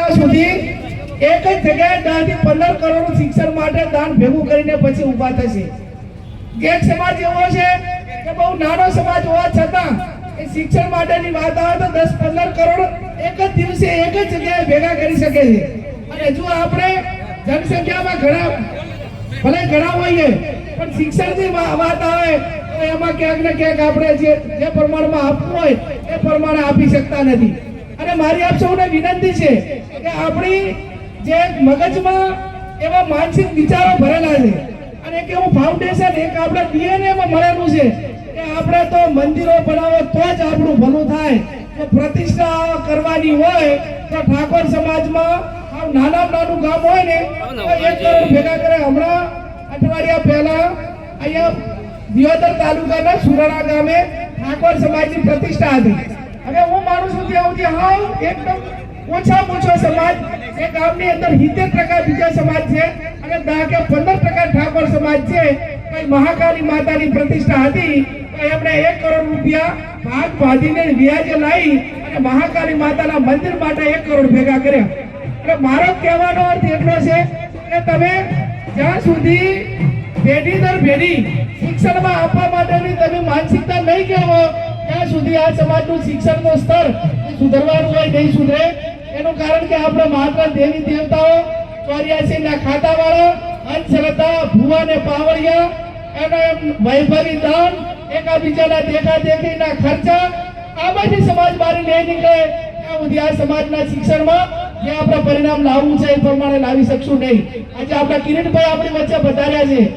મહિનામાં સુધી એક જ જગ્યાએ 10 થી 15 કરોડ શિક્ષણ માટે દાન ભેગું કરીને પછી ઊભા થશે. એક સમાજ એવો છે કે બહુ નાનો સમાજ હોવા છતાં એ શિક્ષણ માટેની વાત આવે તો 10-15 કરોડ એક જ દિવસે એક જ જગ્યાએ ભેગા કરી શકે છે. અને જો આપણે જનસંખ્યામાં ભલે ઘણા હોઈએ પણ શિક્ષણની વાત આવે તો એમાં ક્યાંક ને ક્યાંક આપણે જે પ્રમાણમાં આપવું હોય એ પ્રમાણે આપી શકતા નથી. અને મારી આપ સૌને વિનંતી છે કે આપણી જે મગજમાં એવા માનસિક વિચારો ભરેલા છે અને એક એવું ફાઉન્ડેશન એક આપણા ડીએનએ માં મળેલું છે કે આપણે તો મંદિરો બનાવો તો જ આપણું ભલું થાય. જો પ્રતિષ્ઠા કરવાની હોય તો ઠાકોર સમાજમાં નાનું ગામ હોય ને તો 1 કરોડ ભેગા કરે. હમણાં અઠવાડિયા પહેલા અહીંયા દિયોદર તાલુકાના સુરાણા ગામે ઠાકોર સમાજની પ્રતિષ્ઠા હતી. હવે હું માનું છું ત્યાં સુધી હાવ એકદમ ઓછામાં ઓછો સમાજ એ ગામની અંદર 70% બીજા સમાજ છે અને 10 કે 15% ઠાકોર સમાજ છે. કઈ મહાકાળી માતાની પ્રતિષ્ઠા હતી તો એમણે 1 કરોડ રૂપિયા ભાગ ભાજીને વ્યાજે લાવી અને મહાકાળી માતાના મંદિર માટે 1 કરોડ ભેગા કર્યા. એટલે મારો કહેવાનો અર્થ એટલો છે કે તમે જ્યાં સુધી પેઢી દર પેઢી શિક્ષણમાં આપવા માટેની તમે માનસિકતા નહીં કેળવો ત્યાં સુધી આ સમાજનું શિક્ષણનું સ્તર સુધરવાનું હોય નહીં સુધરે. એનું કારણ કે આપણે માત્ર દેવી દેવતાઓ 84 ના ખાતાવાળા અંધશ્રદ્ધા ભુવા ને પાવળિયા એનો વૈભવી દાન એકાબીજાના દેખાદેખીના ખર્ચા આમાંથી સમાજ બહાર લઈ નીકળે ત્યાં સુધી આ સમાજના શિક્ષણમાં જે આપણે પરિણામ લાવવું છે એ પ્રમાણે લાવી શકશું નહીં. આજે આપણા કિરીટભાઈ આપણી વચ્ચે પધાર્યા છે.